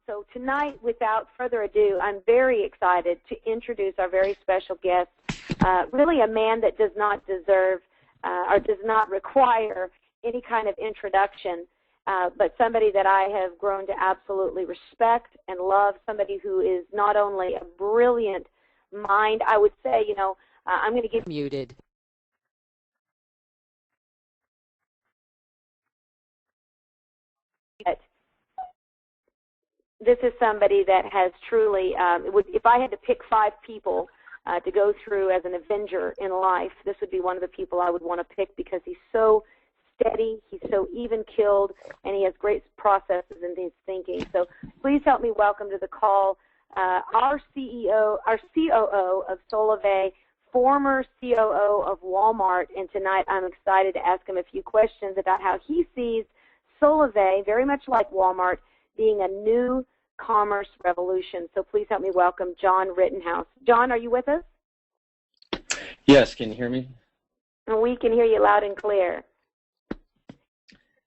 So tonight, without further ado, I'm very excited to introduce our very special guest, really a man that does not deserve or does not require any kind of introduction, but somebody that I have grown to absolutely respect and love, somebody who is not only a brilliant mind, I would say, you know, I'm going to get muted. This is somebody that has truly, if I had to pick 5 people to go through as an Avenger in life, this would be one of the people I would want to pick because he's so steady, he's so even-keeled, and he has great processes in his thinking. So please help me welcome to the call our COO of Solavei, former COO of Walmart, and tonight I'm excited to ask him a few questions about how he sees Solavei, very much like Walmart, being a new commerce revolution. So please help me welcome John Rittenhouse. John, are you with us? Yes, can you hear me? We can hear you loud and clear.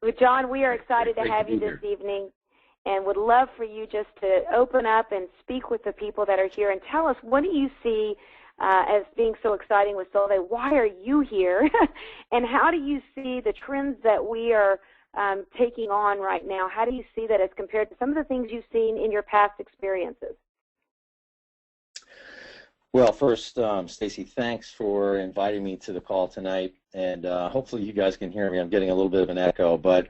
Well, John, we are excited to have you this evening and would love for you just to open up and speak with the people that are here and tell us, what do you see as being so exciting with Solavei? Why are you here? And how do you see the trends that we are taking on right now? How do you see that as compared to some of the things you've seen in your past experiences? Well, first, Stacy, thanks for inviting me to the call tonight, and hopefully you guys can hear me. I'm getting a little bit of an echo, but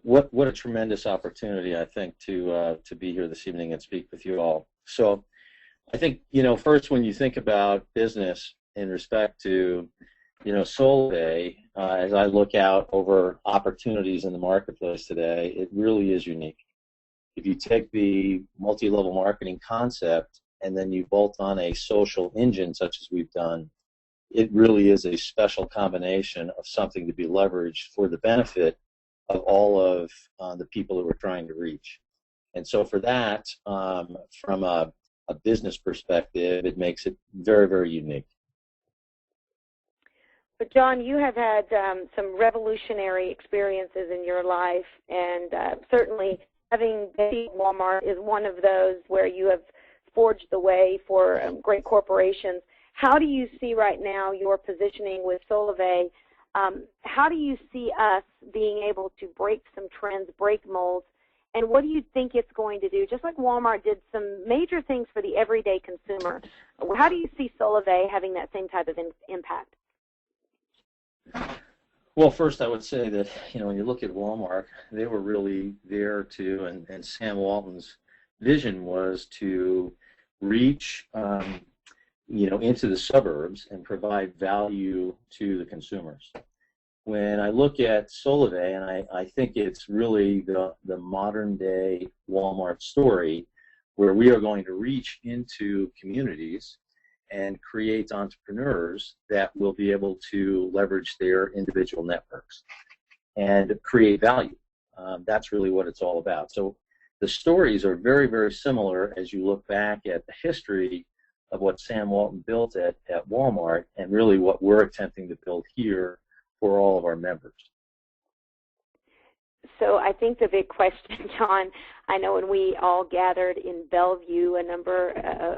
what a tremendous opportunity, I think, to be here this evening and speak with you all. So I think, you know, first when you think about business in respect to, you know, Solavei, as I look out over opportunities in the marketplace today, it really is unique. If you take the multi-level marketing concept and then you bolt on a social engine such as we've done, it really is a special combination of something to be leveraged for the benefit of all of the people that we're trying to reach. And so for that, from a business perspective, it makes it very, very unique. But John, you have had some revolutionary experiences in your life, and certainly having been at Walmart is one of those where you have forged the way for great corporations. How do you see right now your positioning with Solavei? How do you see us being able to break some trends, break molds, and what do you think it's going to do? Just like Walmart did some major things for the everyday consumer, how do you see Solavei having that same type of impact? Well, first I would say that, you know, when you look at Walmart, they were really there to, and Sam Walton's vision was to reach, you know, into the suburbs and provide value to the consumers. When I look at Solavei, and I think it's really the modern day Walmart story, where we are going to reach into communities and create entrepreneurs that will be able to leverage their individual networks and create value. That's really what it's all about. So the stories are very, very similar as you look back at the history of what Sam Walton built at Walmart and really what we're attempting to build here for all of our members. So I think the big question, John, I know when we all gathered in Bellevue a number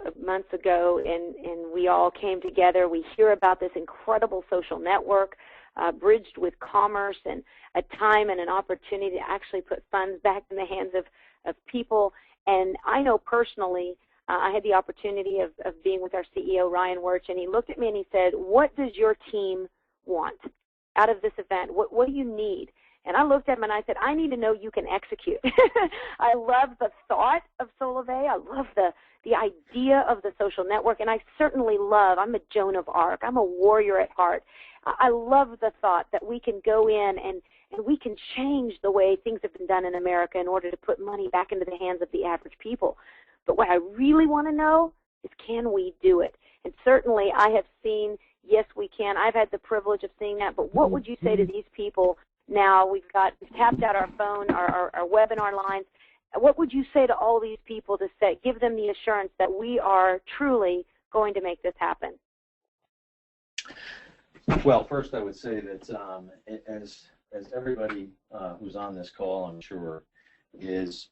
of months ago and we all came together, we hear about this incredible social network bridged with commerce and a time and an opportunity to actually put funds back in the hands of people. And I know personally, I had the opportunity of being with our CEO, Ryan Wirch, and he looked at me and he said, what does your team want out of this event? What do you need? And I looked at him and I said, I need to know you can execute. I love the thought of Solavei. I love the idea of the social network. And I certainly love, I'm a Joan of Arc. I'm a warrior at heart. I love the thought that we can go in and we can change the way things have been done in America in order to put money back into the hands of the average people. But what I really want to know is, can we do it? And certainly I have seen, yes, we can. I've had the privilege of seeing that. But what would you say to these people? Now we've tapped out our phone, our webinar lines. What would you say to all these people to say, give them the assurance that we are truly going to make this happen? Well, first I would say that as everybody who's on this call, I'm sure, is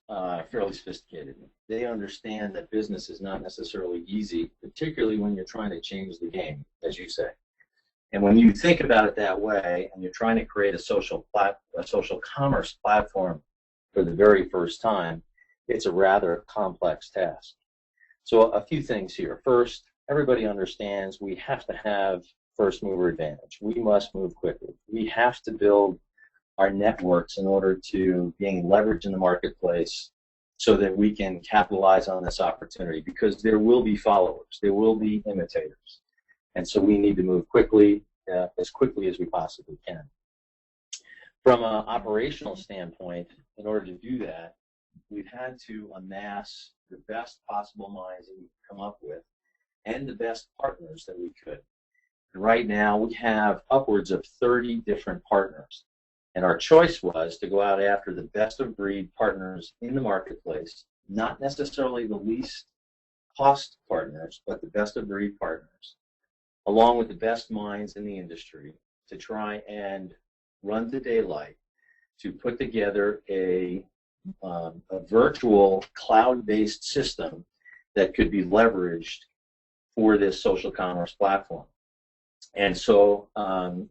fairly sophisticated. They understand that business is not necessarily easy, particularly when you're trying to change the game, as you say. And when you think about it that way, and you're trying to create a social commerce platform for the very first time, it's a rather complex task. So a few things here. First, everybody understands we have to have first mover advantage. We must move quickly. We have to build our networks in order to gain leverage in the marketplace so that we can capitalize on this opportunity, because there will be followers, there will be imitators. And so we need to move quickly, as quickly as we possibly can. From an operational standpoint, in order to do that, we've had to amass the best possible minds that we could come up with and the best partners that we could. And right now we have upwards of 30 different partners. And our choice was to go out after the best of breed partners in the marketplace, not necessarily the least cost partners, but the best of breed partners, along with the best minds in the industry, to try and run to daylight to put together a virtual cloud-based system that could be leveraged for this social commerce platform. And so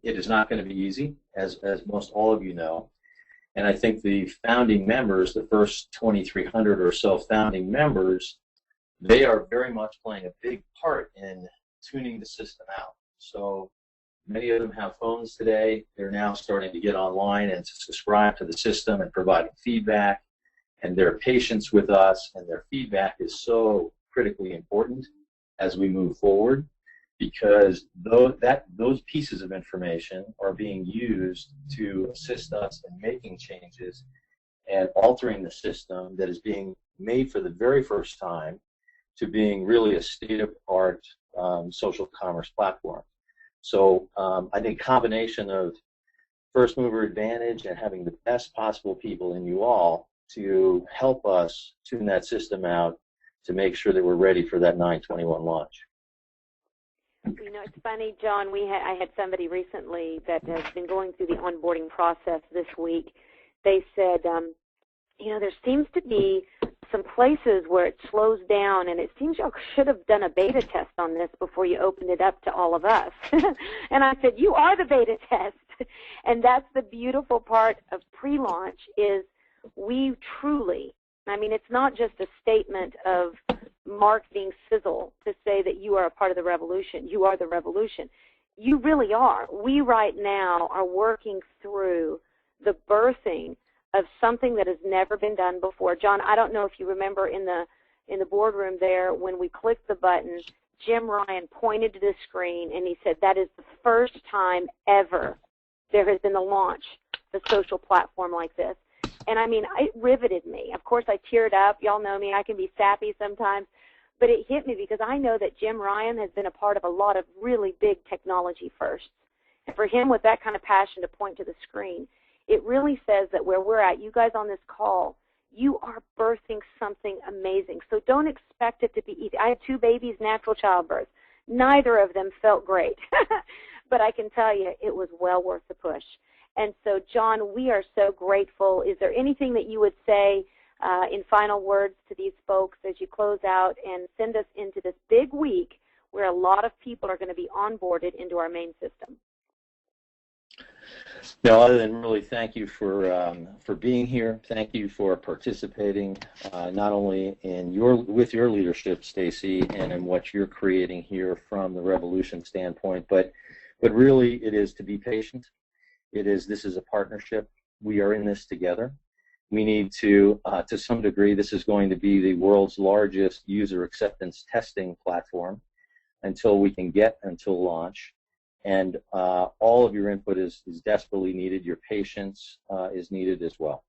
it is not going to be easy, as most all of you know. And I think the founding members, the first 2,300 or so founding members, they are very much playing a big part in tuning the system out. So many of them have phones today. They're now starting to get online and to subscribe to the system and providing feedback. And their patience with us and their feedback is so critically important as we move forward, because those pieces of information are being used to assist us in making changes and altering the system that is being made for the very first time to being really a state-of-the-art social commerce platform. So I think combination of first mover advantage and having the best possible people in you all to help us tune that system out to make sure that we're ready for that 9/21 launch. You know, it's funny, John, I had somebody recently that has been going through the onboarding process this week. They said, you know, there seems to be some places where it slows down, and it seems y'all should have done a beta test on this before you opened it up to all of us. And I said, you are the beta test. And that's the beautiful part of pre-launch is we truly, I mean, it's not just a statement of marketing sizzle to say that you are a part of the revolution. You are the revolution. You really are. We right now are working through the birthing of something that has never been done before. John, I don't know if you remember in the boardroom there when we clicked the button, Jim Ryan pointed to the screen and he said, that is the first time ever there has been a launch of a social platform like this. And I mean, it riveted me. Of course, I teared up. Y'all know me. I can be sappy sometimes. But it hit me because I know that Jim Ryan has been a part of a lot of really big technology firsts. And for him, with that kind of passion to point to the screen, it really says that where we're at, you guys on this call, you are birthing something amazing. So don't expect it to be easy. I had 2 babies, natural childbirth. Neither of them felt great. But I can tell you it was well worth the push. And so, John, we are so grateful. Is there anything that you would say in final words to these folks as you close out and send us into this big week where a lot of people are going to be onboarded into our main system? No, other than really thank you for being here. Thank you for participating, not only with your leadership, Stacy, and in what you're creating here from the revolution standpoint, but really it is to be patient. This is a partnership. We are in this together. We need to some degree, this is going to be the world's largest user acceptance testing platform until we can get until launch. And all of your input is desperately needed. Your patience is needed as well.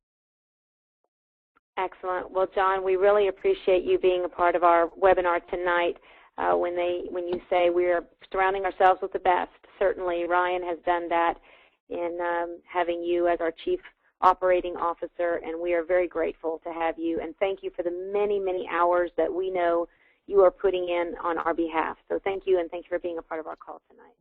Excellent. Well, John, we really appreciate you being a part of our webinar tonight. When you say we're surrounding ourselves with the best, certainly Ryan has done that in having you as our Chief Operating Officer, and we are very grateful to have you. And thank you for the many, many hours that we know you are putting in on our behalf. So thank you, and thank you for being a part of our call tonight.